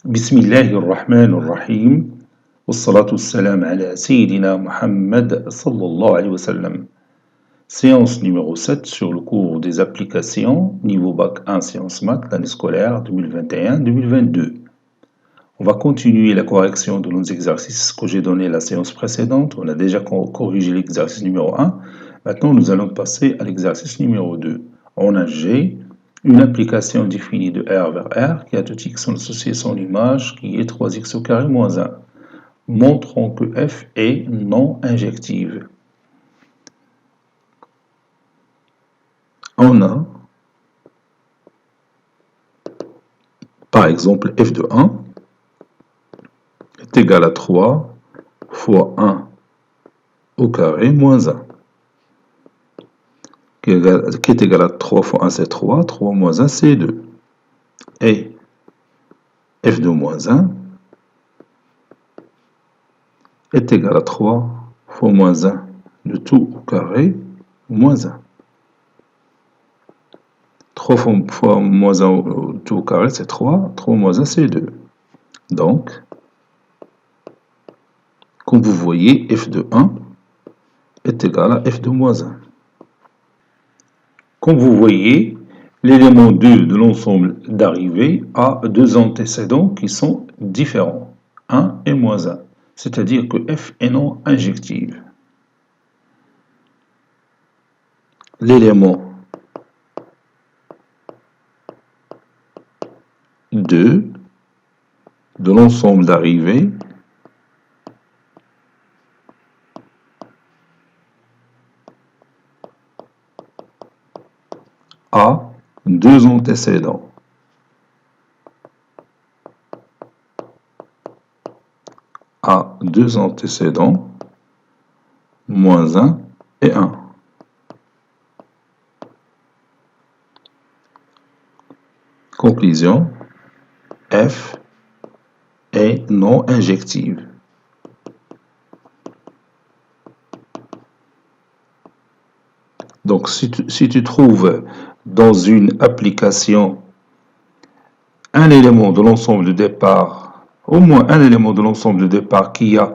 بسم الله الرحمن الرحيم والصلاة والسلام على سيدنا Mohammed sallallahu alayhi wa sallam. Séance numéro 7 sur le cours des applications niveau bac 1 sciences maths l'année scolaire 2021-2022. On va continuer la correction de nos exercices que j'ai donné la séance précédente. On a déjà corrigé l'exercice numéro 1. Maintenant, nous allons passer à l'exercice numéro 2. On a G, une application définie de R vers R qui a tout x en associé son image qui est 3x au carré moins 1. Montrons que f est non injective. On a, par exemple, f de 1 est égal à 3 fois 1 au carré moins 1. Qui est égal à 3 fois 1 c'est 3, 3 moins 1 c'est 2. Et f de moins 1 est égal à 3 fois moins 1 de tout au carré moins 1. 3 fois moins 1 de tout au carré c'est 3, 3 moins 1 c'est 2. Donc, comme vous voyez, f de 1 est égal à f de moins 1. Comme vous voyez, l'élément 2 de l'ensemble d'arrivée a deux antécédents qui sont différents, 1 et moins 1. C'est-à-dire que f est non injective. L'élément 2 de l'ensemble d'arrivée a deux antécédents. A deux antécédents, moins 1 et 1. Conclusion, f est non injective. Donc, si tu trouves dans une application un élément de l'ensemble de départ, au moins un élément de l'ensemble de départ qui a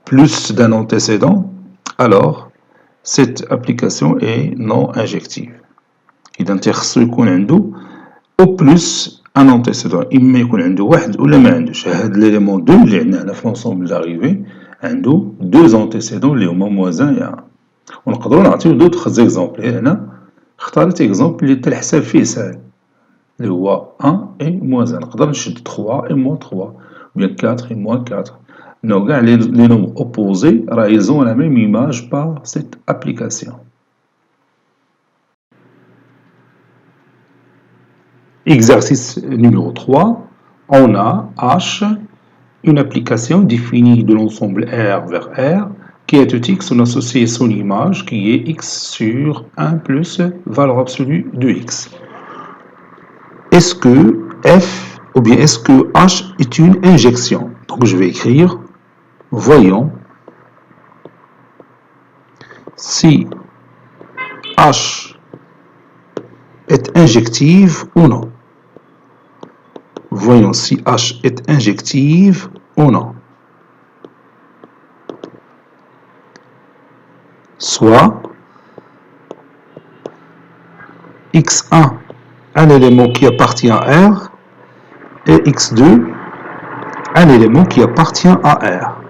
plus d'un antécédent, alors cette application est non injective. إذا تخصو يكون عنده au plus un antécédent. إما يكون عنده واحد ولا ما عندوش. هاد l'élément 2 اللي عندنا هنا في l'ensemble d'arrivée عنده deux antécédents اللي هما moins 1 et 1. ونقدروا نعطيو d'autres exemples. هنا اختاريت exemple اللي الحساب فيه سهل اللي هو 1 et moins 1. نقدر نشد 3 et moins 3 ou bien 4 et moins 4. Non, les nombres opposés, ils ont la même image par cette application. Exercice numéro 3, on a H, une application définie de l'ensemble R vers R, qui est tout x, on associe son image qui est x sur 1 plus valeur absolue de x. Est-ce que f, ou bien est-ce que H est une injection? Donc je vais écrire, voyons si H est injective ou non. Voyons si H est injective ou non. Soit x1, un élément qui appartient à R, et x2, un élément qui appartient à R.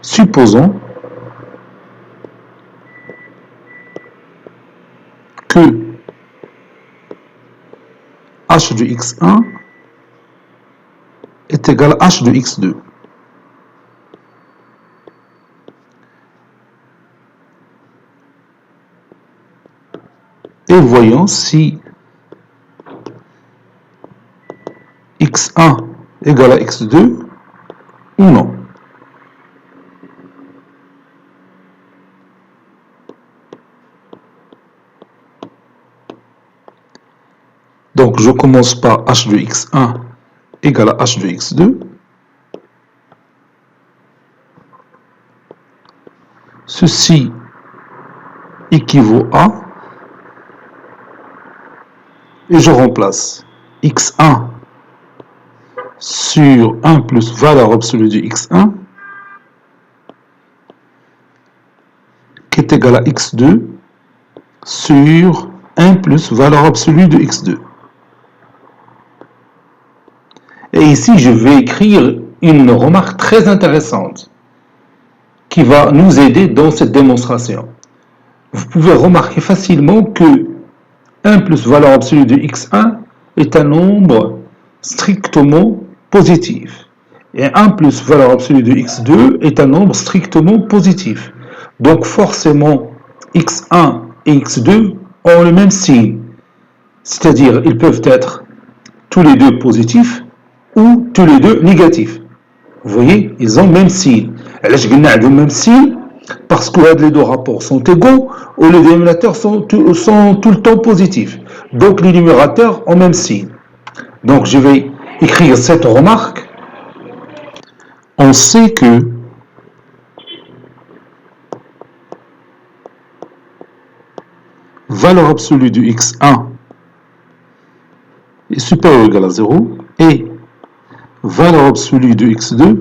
Supposons que h de x1 est égal à h de x2. Et voyons si x1 égale à x2 ou non. Donc je commence par h de x1 égale à h de x2. Ceci équivaut à, et je remplace x1 sur 1 plus valeur absolue de x1 qui est égal à x2 sur 1 plus valeur absolue de x2. Et ici, je vais écrire une remarque très intéressante qui va nous aider dans cette démonstration. Vous pouvez remarquer facilement que 1 plus valeur absolue de x1 est un nombre strictement positif. Et 1 plus valeur absolue de x2 est un nombre strictement positif. Donc forcément, x1 et x2 ont le même signe. C'est-à-dire, ils peuvent être tous les deux positifs ou tous les deux négatifs. Vous voyez, ils ont le même signe. علاش قلنا عندهم le même signe? Parce que les deux rapports sont égaux ou les dénominateurs sont tout le temps positifs. Donc les numérateurs ont le même signe. Donc je vais écrire cette remarque. On sait que valeur absolue du x1 est supérieure ou égale à 0 et valeur absolue de x2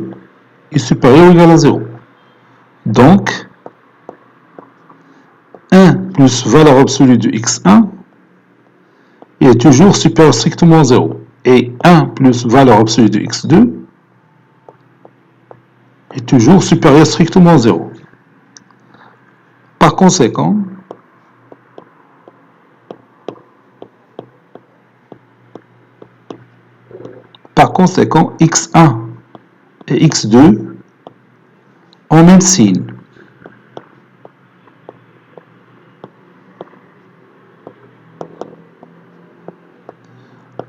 est supérieure ou égale à 0. Donc, 1 plus valeur absolue de x1 est toujours supérieur strictement à 0. Et 1 plus valeur absolue de x2 est toujours supérieur strictement à 0. Par conséquent, x1 et x2 ont le même signe.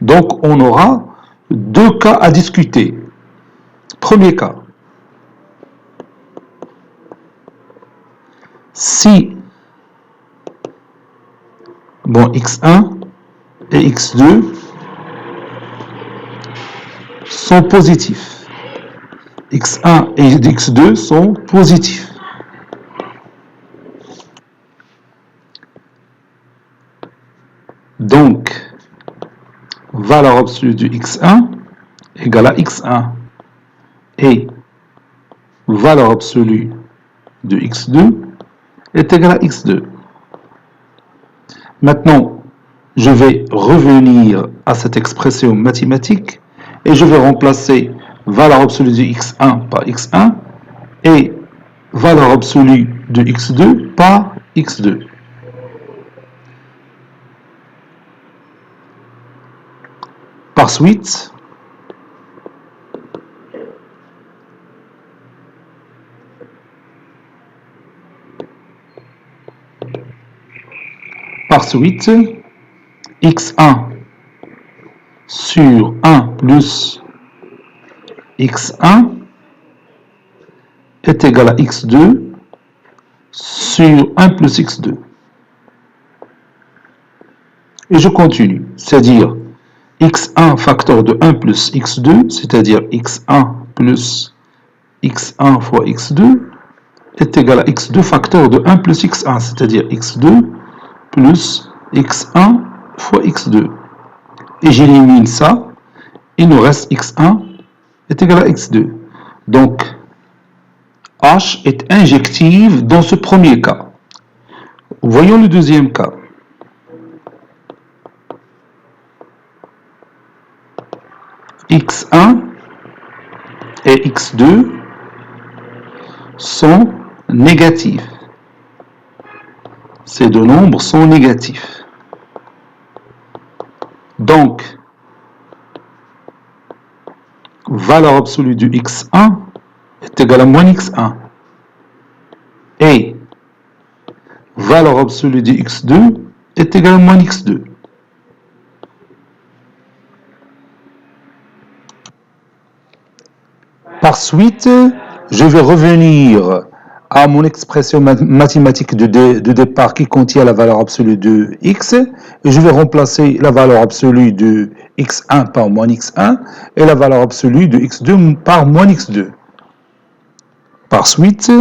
Donc, on aura deux cas à discuter. Premier cas. Si x1 et x2 sont positifs. x1 et x2 sont positifs. Donc, valeur absolue de x1 égale à x1 et valeur absolue de x2 est égale à x2. Maintenant, je vais revenir à cette expression mathématique et je vais remplacer valeur absolue de x1 par x1 et valeur absolue de x2 par x2. Par suite, x1 sur 1 plus x1 est égal à x2 sur 1 plus x2. Et je continue, c'est-à-dire x1 facteur de 1 plus x2, c'est-à-dire x1 plus x1 fois x2, est égal à x2 facteur de 1 plus x1, c'est-à-dire x2 plus x1 fois x2. Et j'élimine ça, il nous reste x1 est égal à x2. Donc, h est injective dans ce premier cas. Voyons le deuxième cas. x1 et x2 sont négatifs. Ces deux nombres sont négatifs. Donc, valeur absolue du x1 est égale à moins x1. Et valeur absolue du x2 est égale à moins x2. Par suite, je vais revenir à mon expression mathématique de départ qui contient la valeur absolue de x, et je vais remplacer la valeur absolue de x1 par moins x1 et la valeur absolue de x2 par moins x2. Par suite,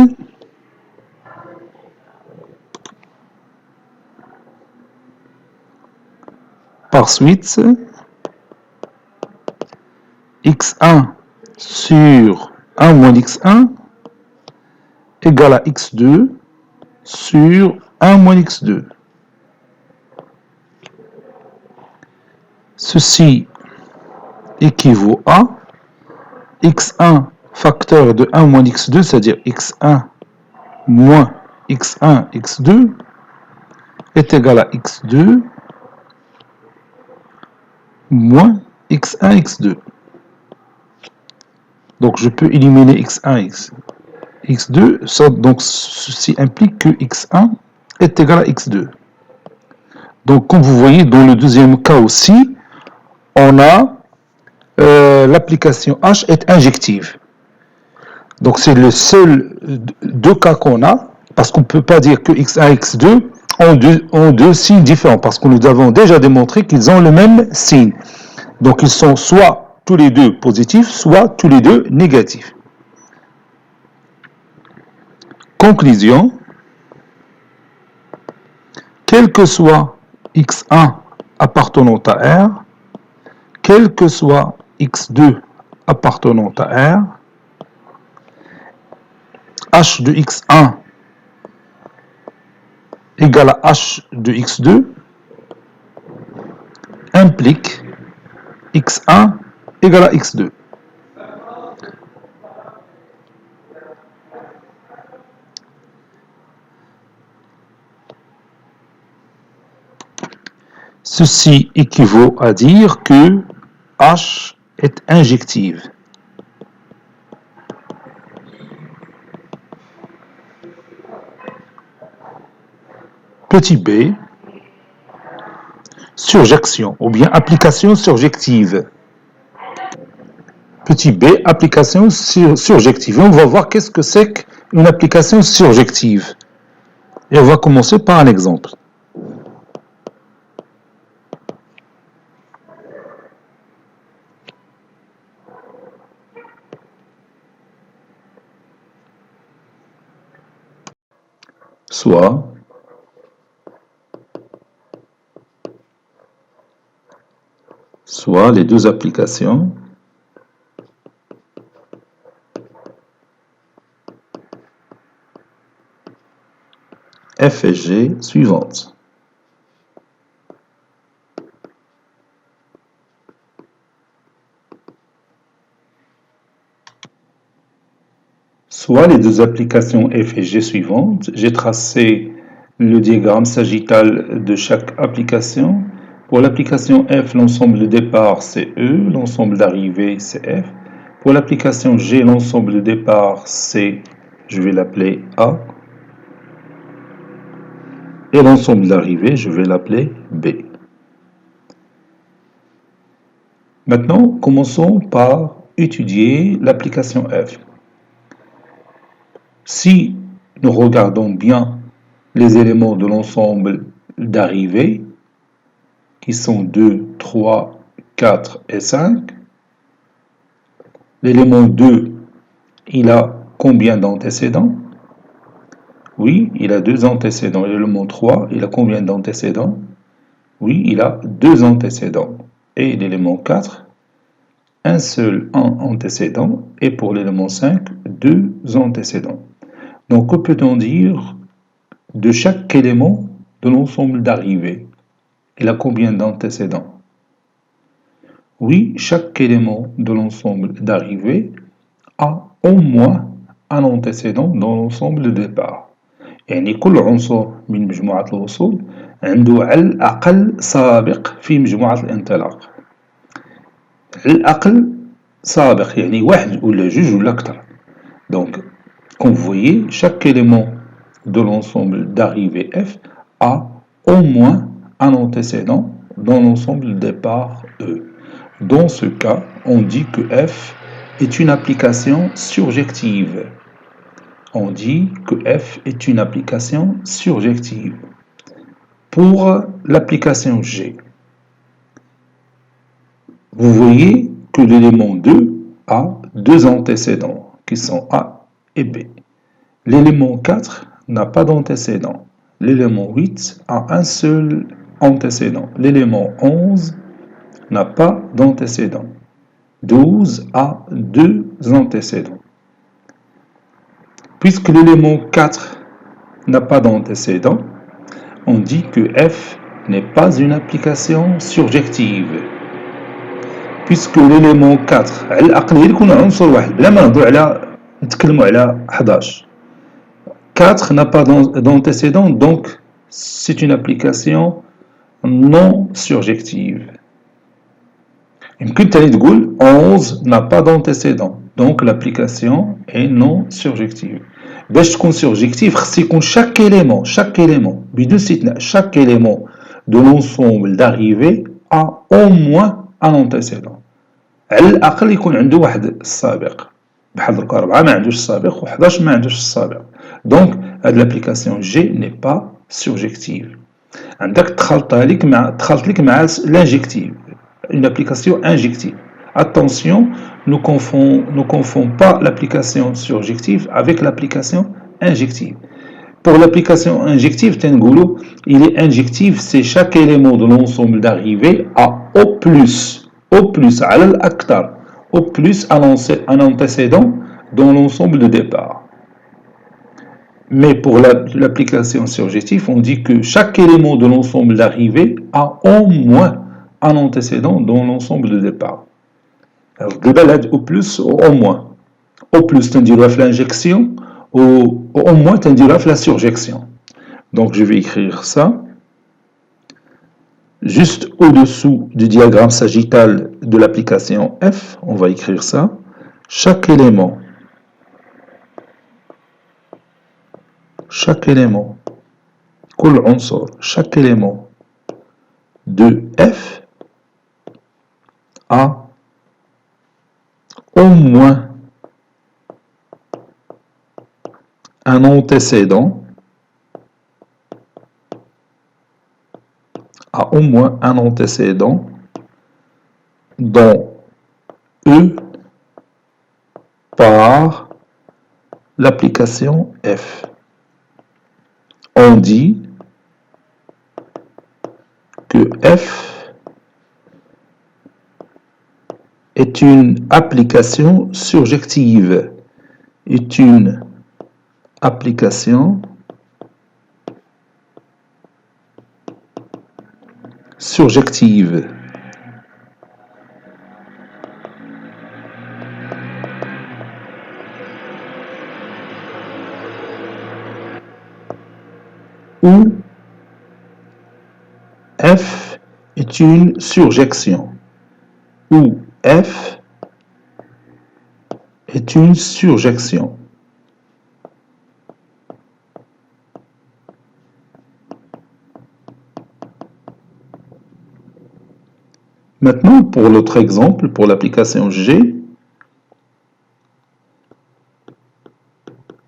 x1 sur 1 moins x1 égale à x2 sur 1 moins x2. Ceci équivaut à x1 facteur de 1 moins x2, c'est-à-dire x1 moins x1, x2 est égal à x2 moins x1, x2. Donc je peux éliminer x1, x2, donc ceci implique que x1 est égal à x2. Donc comme vous voyez, dans le deuxième cas aussi, on a l'application H est injective. Donc c'est le seul deux cas qu'on a, parce qu'on ne peut pas dire que x1 et x2 ont deux signes différents, parce que nous avons déjà démontré qu'ils ont le même signe. Donc ils sont soit tous les deux positifs, soit tous les deux négatifs. Conclusion, quel que soit x1 appartenant à R, quel que soit x2 appartenant à R, h de x1 égale à h de x2 implique x1 égale à x2. Ceci équivaut à dire que H est injective. Petit b, surjection ou bien application surjective. Petit b, application surjective. On va voir qu'est-ce que c'est qu'une application surjective. Et on va commencer par un exemple. Soit les deux applications F et G suivantes. Soit les deux applications F et G suivantes. J'ai tracé le diagramme sagittal de chaque application. Pour l'application F, l'ensemble de départ c'est E, l'ensemble d'arrivée c'est F. Pour l'application G, l'ensemble de départ c'est, je vais l'appeler A. Et l'ensemble d'arrivée, je vais l'appeler B. Maintenant, commençons par étudier l'application F. Si nous regardons bien les éléments de l'ensemble d'arrivée, qui sont 2, 3, 4 et 5, l'élément 2, il a combien d'antécédents? Oui, il a 2 antécédents. L'élément 3, il a combien d'antécédents? Oui, il a 2 antécédents. Et l'élément 4, un seul antécédent. Et pour l'élément 5, 2 antécédents. Donc, que peut-on dire de chaque élément de l'ensemble d'arrivée? Il a combien d'antécédents? Oui, chaque élément de l'ensemble d'arrivée a au moins un antécédent dans l'ensemble de départ. يعني كل عنصر من مجموعة الوصول عنده على الأقل سابق في مجموعة الانطلاق. على الأقل سابق يعني واحد ولا جوج ولا أكثر. Donc, comme vous voyez, chaque élément de l'ensemble d'arrivée F a au moins un antécédent dans l'ensemble de départ E. Dans ce cas, on dit que F est une application surjective. On dit que F est une application surjective. Pour l'application G, vous voyez que l'élément 2 a 2 antécédents qui sont A et B. L'élément 4 n'a pas d'antécédent. L'élément 8 a un seul antécédent. L'élément 11 n'a pas d'antécédent. 12 a deux antécédents. Puisque l'élément 4 n'a pas d'antécédent, on dit que f n'est pas une application surjective. Puisque l'élément 4 على الأقل يكون عنصر واحد بلا ما نهضروا على نتكلموا على 11. 4 n'a pas d'antécédent, donc c'est une application non surjective. يمكن تاني تقول 11 n'a pas d'antécédent, donc l'application est non surjective. باش تكون surjective خص يكون chaque élément بدون استثناء chaque élément de l'ensemble d'arrivée a au moins un antécédent. على الأقل يكون عنده واحد السابق. بحال درك 4 ما عندوش السابق و11 ما عندوش السابق. Donc هاد l'application G n'est pas surjective. عندك تخلط لك مع l'injective. Une application injective. Attention, ne confond pas l'application surjective avec l'application injective. Pour l'application injective, il est injectif, c'est chaque élément de l'ensemble d'arrivée à au plus, على الأكثر, au plus un antécédent dans l'ensemble de départ. Mais pour l'application surjective, on dit que chaque élément de l'ensemble d'arrivée a au moins un antécédent dans l'ensemble de départ. Alors, de balade au plus ou au moins. Au plus, tu diras l'injection, au moins, tu diras la surjection. Donc, je vais écrire ça. Juste au-dessous du diagramme sagittal de l'application F, on va écrire ça. Chaque élément, chaque élément de F a au moins un antécédent dans E par l'application F. On dit que F est une application surjective. Ou F est une surjection. Ou F est une surjection. Maintenant, pour l'autre exemple, pour l'application G,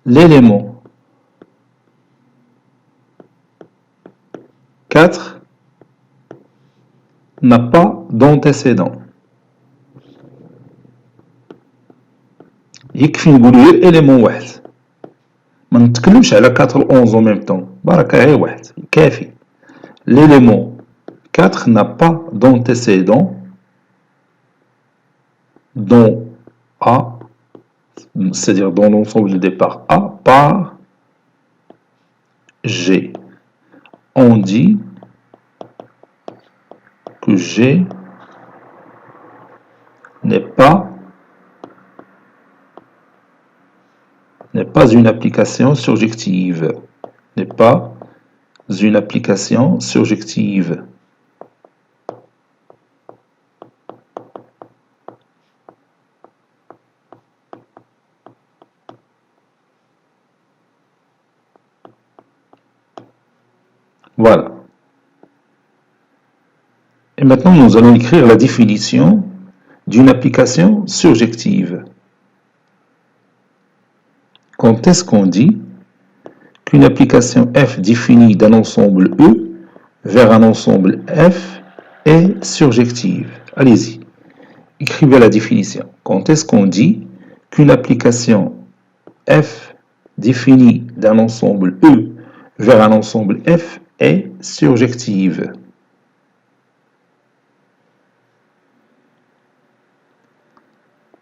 l'élément 4 n'a pas d'antécédent. يكفي نقولوا غير élément واحد. ما نتكلمش على 4 و 11 en même temps. بركة غير واحد كافي. L'élément 4 n'a pas d'antécédent dans A, c'est-à-dire dans l'ensemble de départ A par G. On dit que G n'est pas une application surjective. Voilà. Et maintenant, nous allons écrire la définition d'une application surjective. Quand est-ce qu'on dit qu'une application F définie d'un ensemble E vers un ensemble F est surjective? Allez-y, écrivez la définition. Quand est-ce qu'on dit qu'une application F définie d'un ensemble E vers un ensemble F est surjective?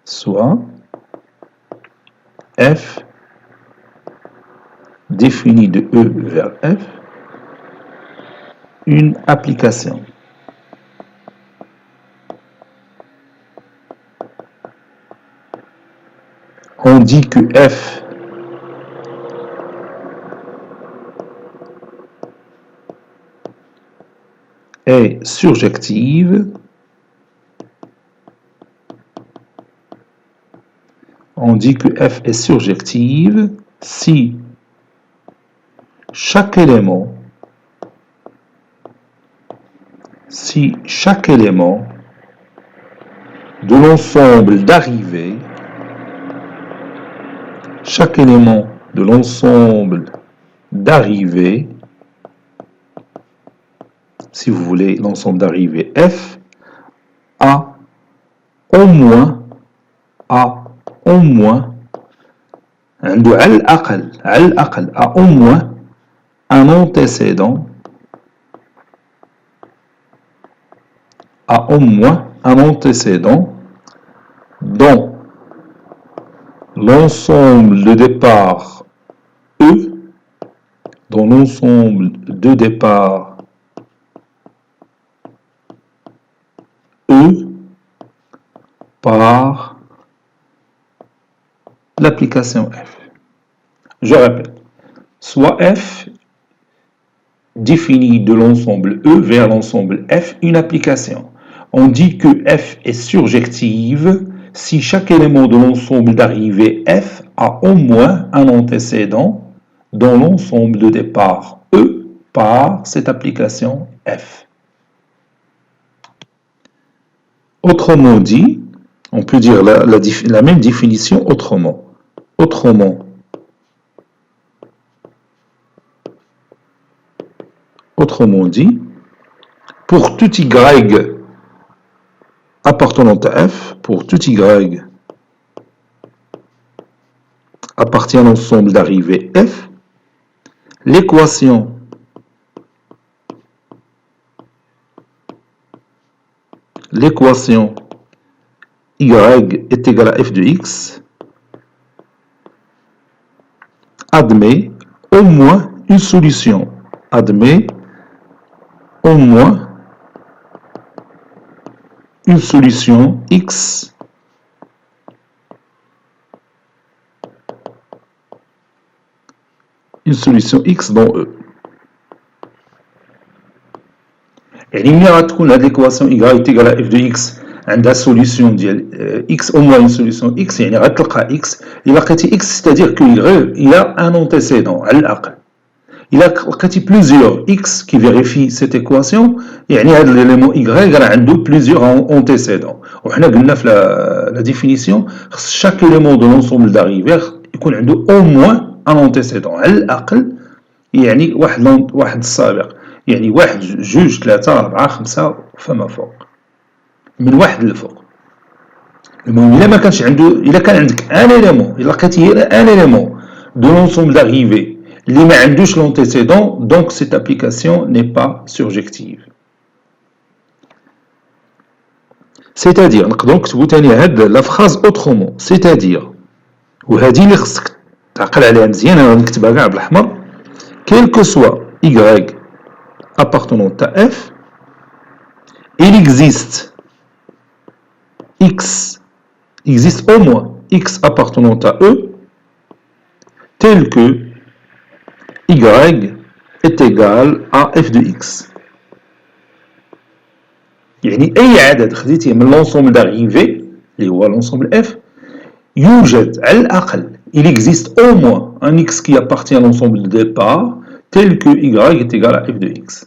soit F définit de E vers F une application. On dit que F est surjective. On dit que F est surjective si chaque élément de l'ensemble d'arrivées, si vous voulez, l'ensemble d'arrivées F, a au moins, عنده على الأقل a au moins un antécédent, dont l'ensemble de départ E, par l'application F. Je répète, soit F définit de l'ensemble E vers l'ensemble F une application. On dit que F est surjective si chaque élément de l'ensemble d'arrivée F a au moins un antécédent dans l'ensemble de départ E par cette application F. Autrement dit, on peut dire la même définition autrement. Autrement dit, pour tout y appartenant à F, pour tout y appartient à l'ensemble d'arrivée F, l'équation y est égale à f de x admet au moins une solution. X dans E. يعني ملي غتكون هاد ليكواسيون y est égale à f de x عندها سوليسيون ديال x au moins une solution x يعني غتلقى x إلا لقيتي x c'est-à-dire que il a un antécédent على الأقل. إلا لقيتي plusieurs x qui vérifient cette équation يعني هذا l'élément y راه عنده plusieurs antécédents. وحنا قلنا في la définition خص chaque élément de l'ensemble d'arrivée يكون عنده au moins un antécédent على الأقل يعني واحد السابق يعني 1 2 3 4 5 فما فوق من 1 للفوق. المهم إلا ما كانش عنده إلا كان عندك ان élément إلا لقيتي ان élément de l'ensemble d'arrivée اللي ما عندوش l'antécédent donc cette application n'est pas surjective. C'est-à-dire نقدروا نكتبوا ثاني هاد لا فراز autrement c'est-à-dire وهذه اللي خصك تعقل عليها مزيان انا نكتبها كاع بالاحمر quel que soit y appartenant à F, il existe au moins x appartenant à E tel que y est égal à f de x. يعني أي عدد خديتيه من l'ensemble d'arrivée اللي هو l'ensemble F يوجد على الأقل il existe au moins un x qui appartient à l'ensemble de départ tel que y est égal à f de x.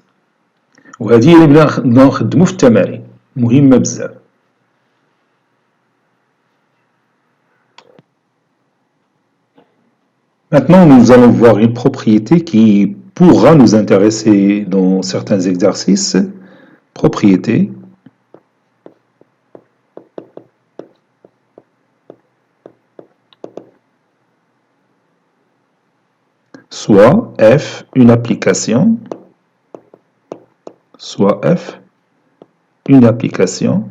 وهذه اللي بدنا نخدمو في التمارين مهمة بزاف. Maintenant, nous allons voir une propriété qui pourra nous intéresser dans certains exercices. Propriété. Soit F, une application. Soit F, une application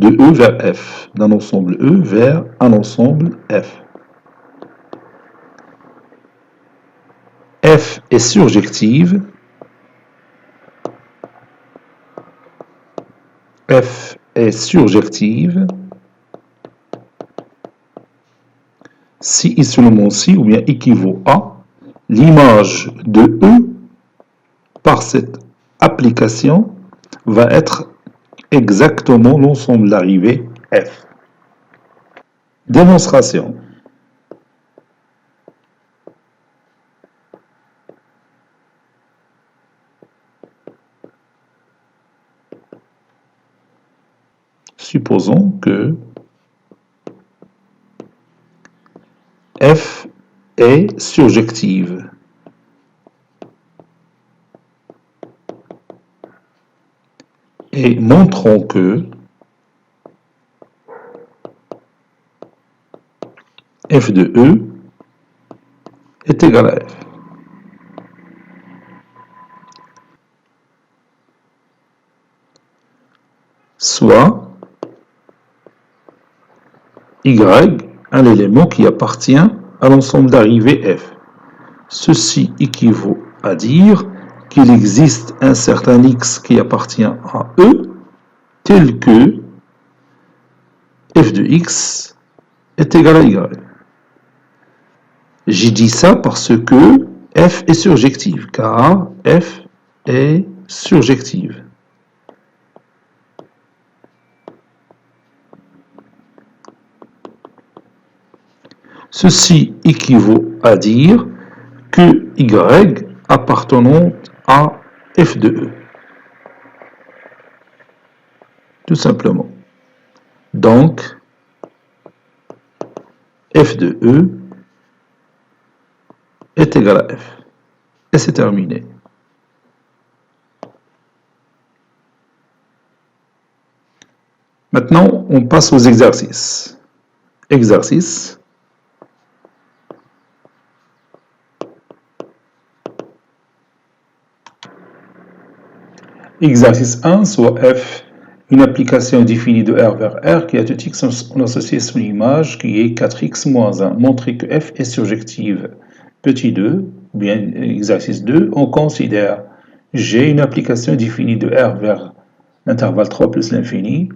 de E vers F, d'un ensemble E vers un ensemble F. F est surjective. F est surjective si et seulement si, ou bien équivaut à, l'image de E par cette application va être exactement l'ensemble d'arrivée F. Démonstration. Supposons que F est surjective. Et montrons que F de E est égal à F. Soit Y, un élément qui appartient à l'ensemble d'arrivée F. Ceci équivaut à dire qu'il existe un certain X qui appartient à E, tel que F de X est égal à Y. J'ai dit ça parce que F est surjective, car F est surjective. Ceci équivaut à dire que Y appartenant à F de E. Tout simplement. Donc, F de E est égal à F. Et c'est terminé. Maintenant, on passe aux exercices. Exercice. Exercice 1, soit F, une application définie de R vers R qui a tout X en associé son image qui est 4X moins 1. Montrer que F est surjective. Petit 2, ou bien exercice 2, on considère G, une application définie de R vers l'intervalle 3 plus l'infini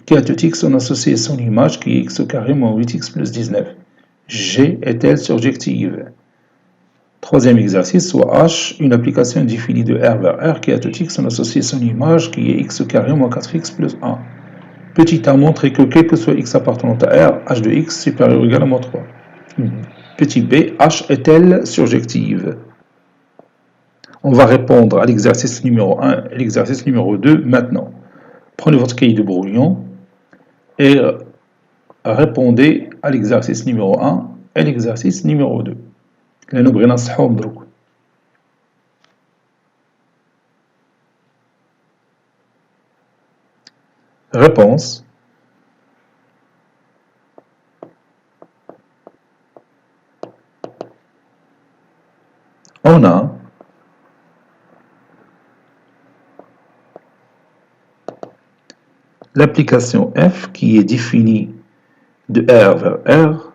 qui a tout X en associé son image qui est X au carré moins 8X plus 19. G est-elle surjective? Troisième exercice, soit H, une application définie de R vers R qui a tout X en associé son image qui est X au carré moins 4X plus 1. Petit a montré que quel que soit X appartenant à R, H de X supérieur ou égal à moins 3. Petit b, H est-elle surjective? On va répondre à l'exercice numéro 1 et l'exercice numéro 2 maintenant. Prenez votre cahier de brouillon et répondez à l'exercice numéro 1 et l'exercice numéro 2. لأنه بغينا نصحوهم دروك. Réponse. On a l'application F qui est définie de R vers R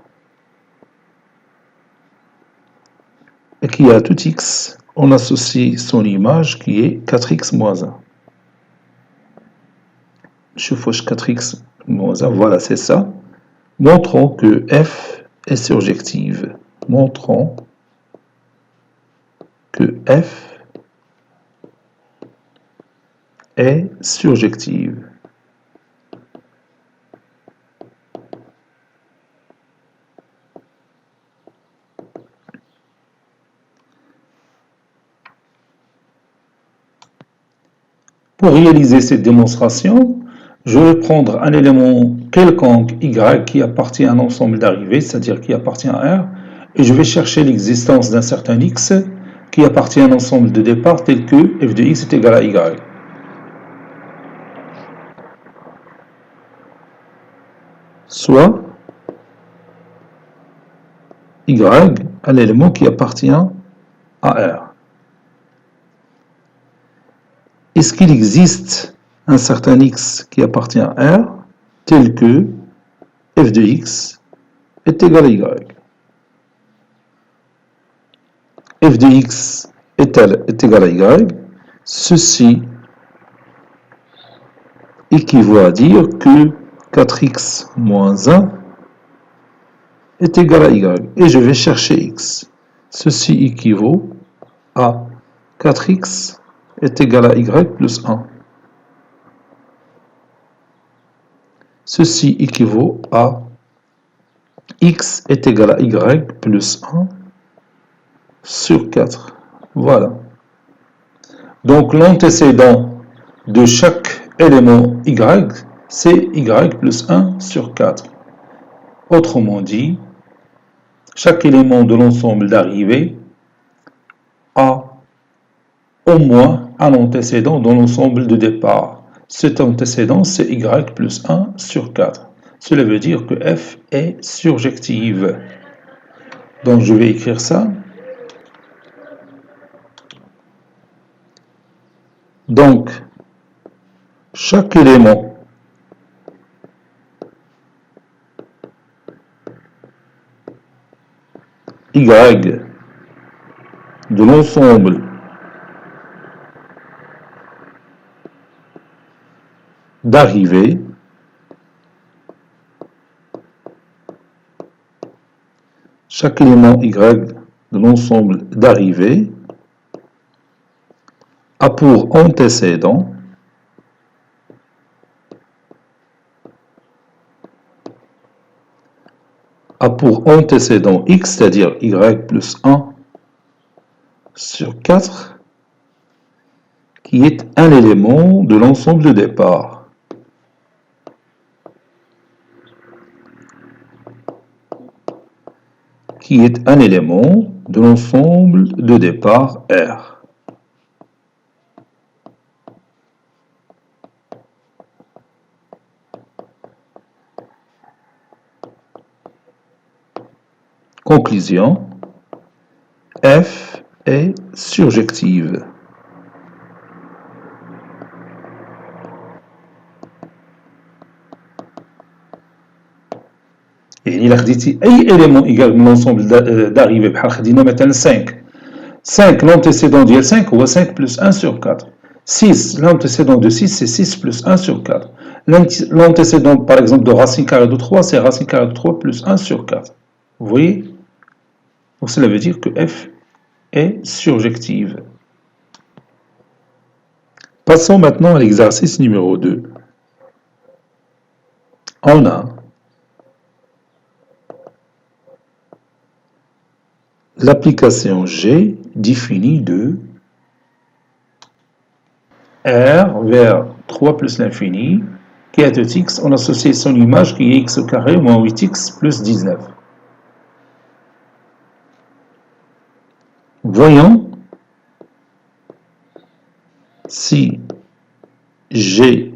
et qui a tout X, on associe son image qui est 4X moins 1. Je fauche 4X moins 1, voilà, c'est ça. Montrons que F est surjective. Montrons que F est surjective. Pour réaliser cette démonstration, je vais prendre un élément quelconque Y qui appartient à un ensemble d'arrivées, c'est-à-dire qui appartient à R, et je vais chercher l'existence d'un certain X qui appartient à un ensemble de départ tel que f de X est égal à Y. Soit Y, un élément qui appartient à R. Est-ce qu'il existe un certain x qui appartient à R, tel que f de x est égal à y. F de x est égal à y, ceci équivaut à dire que 4x moins 1 est égal à y. Et je vais chercher x. Ceci équivaut à 4x est égal à y plus 1. Ceci équivaut à x est égal à y plus 1 sur 4. Voilà. Donc l'antécédent de chaque élément y, c'est y plus 1 sur 4. Autrement dit, chaque élément de l'ensemble d'arrivée a au moins un antécédent dans l'ensemble de départ. Cet antécédent, c'est y plus 1 sur 4. Cela veut dire que f est surjective. Donc je vais écrire ça. Donc, chaque élément y de l'ensemble d'arrivée chaque élément y de l'ensemble d'arrivée a pour antécédent x, c'est-à-dire y plus 1 sur 4, qui est un élément de l'ensemble de départ. Qui est un élément de l'ensemble de départ R. Conclusion, F est surjective. يعني إلا خديتي أي élément égal من l'ensemble d'arrivée بحال خدينا مثلا 5 l'antécédent ديال 5 هو 5 plus 1 sur 4. 6 l'antécédent de 6 c'est 6 plus 1 sur 4. L'antécédent par exemple de racine carrée de 3 c'est racine carrée de 3 plus 1 sur 4. Vous voyez? Donc cela veut dire que F est surjective. Passons maintenant à l'exercice numéro 2. On a l'application G définie de R vers 3 plus l'infini, qui est de x, on associe son image qui est x au carré moins 8x plus 19. Voyons si G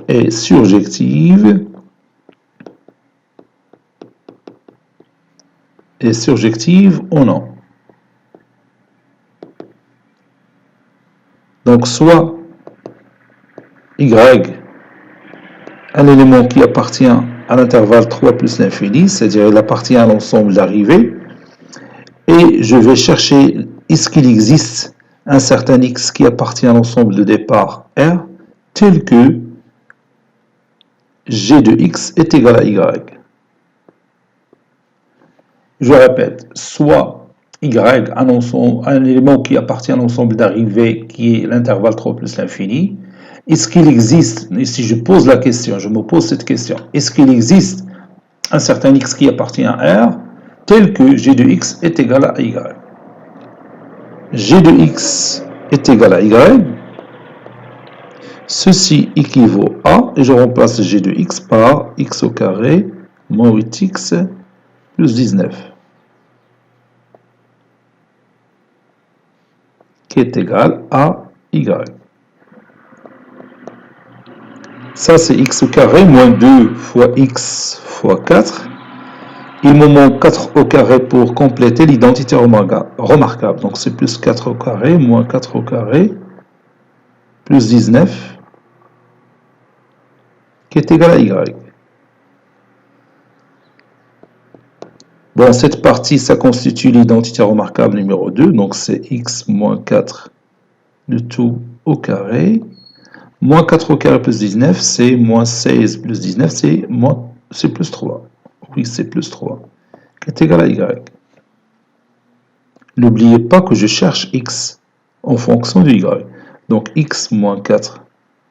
est surjective ou non. Donc soit y, un élément qui appartient à l'intervalle 3 plus l'infini, c'est-à-dire il appartient à l'ensemble d'arrivée, et je vais chercher, est-ce qu'il existe un certain x qui appartient à l'ensemble de départ R, tel que g de x est égal à y. Je répète, soit y, un élément qui appartient à l'ensemble d'arrivée qui est l'intervalle 3 plus l'infini, est-ce qu'il existe, et si je pose la question, je me pose cette question, est-ce qu'il existe un certain x qui appartient à R, tel que g de x est égal à y. G de x est égal à y, ceci équivaut à, et je remplace g de x par x au carré moins 8x plus 19, qui est égal à y. Ça c'est x au carré moins 2 fois x fois 4. Il me manque 4 au carré pour compléter l'identité remarquable. Donc c'est plus 4 au carré moins 4 au carré plus 19 qui est égal à y. Bon, cette partie, ça constitue l'identité remarquable numéro 2, donc c'est x moins 4 le tout au carré. Moins 4 au carré plus 19, c'est moins 16 plus 19, c'est plus 3. Oui, c'est plus 3, qui est égal à y. N'oubliez pas que je cherche x en fonction de y. Donc x moins 4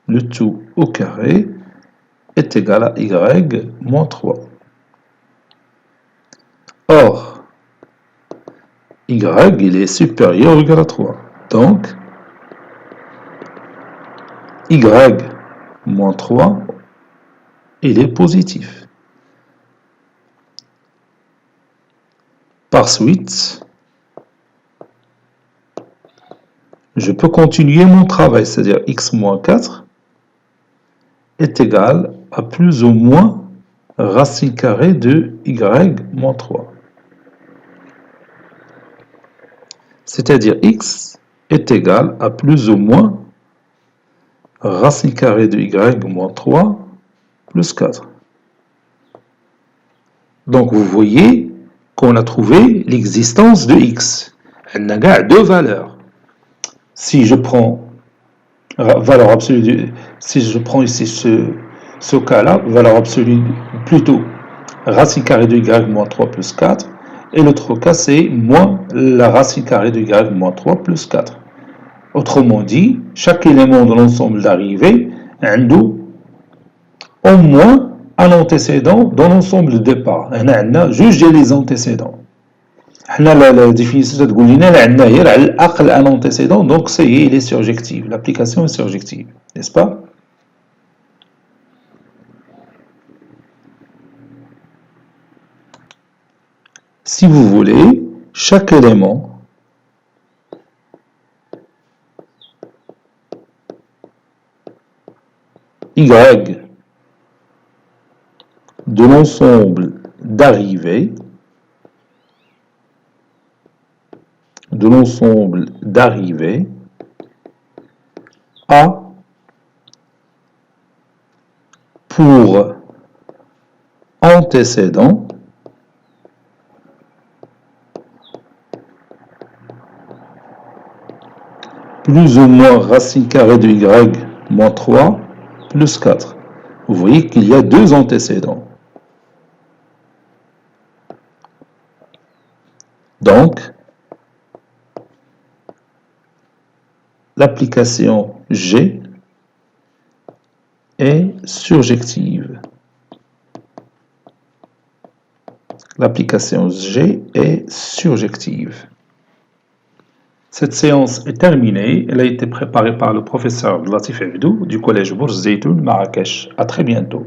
le tout au carré est égal à y moins 3. Or, y, il est supérieur ou égal à 3. Donc, y moins 3, il est positif. Par suite, je peux continuer mon travail, c'est-à-dire x moins 4 est égal à plus ou moins racine carrée de y moins 3. C'est-à-dire x est égal à plus ou moins racine carrée de y moins 3 plus 4. Donc vous voyez qu'on a trouvé l'existence de x. Elle n'a deux valeurs. Si je prends valeur absolue, si je prends ici ce cas-là, valeur absolue plutôt racine carrée de y moins 3 plus 4, et l'autre cas c'est moins la racine carrée de y moins 3 plus 4. Autrement dit, chaque élément de l'ensemble d'arrivée a au moins un antécédent dans l'ensemble de départ. On a juge les antécédents. La définition de Goulina, elle a un antécédent, donc il est surjectif. L'application est surjective, n'est-ce pas? Si vous voulez, chaque élément y de l'ensemble d'arrivée a pour antécédent plus ou moins racine carrée de y moins 3 plus 4. Vous voyez qu'il y a deux antécédents. Donc, l'application G est surjective. L'application G est surjective. Cette séance est terminée. Elle a été préparée par le professeur Latif Abdou du collège Bourz Zeytoun, Marrakech. À très bientôt.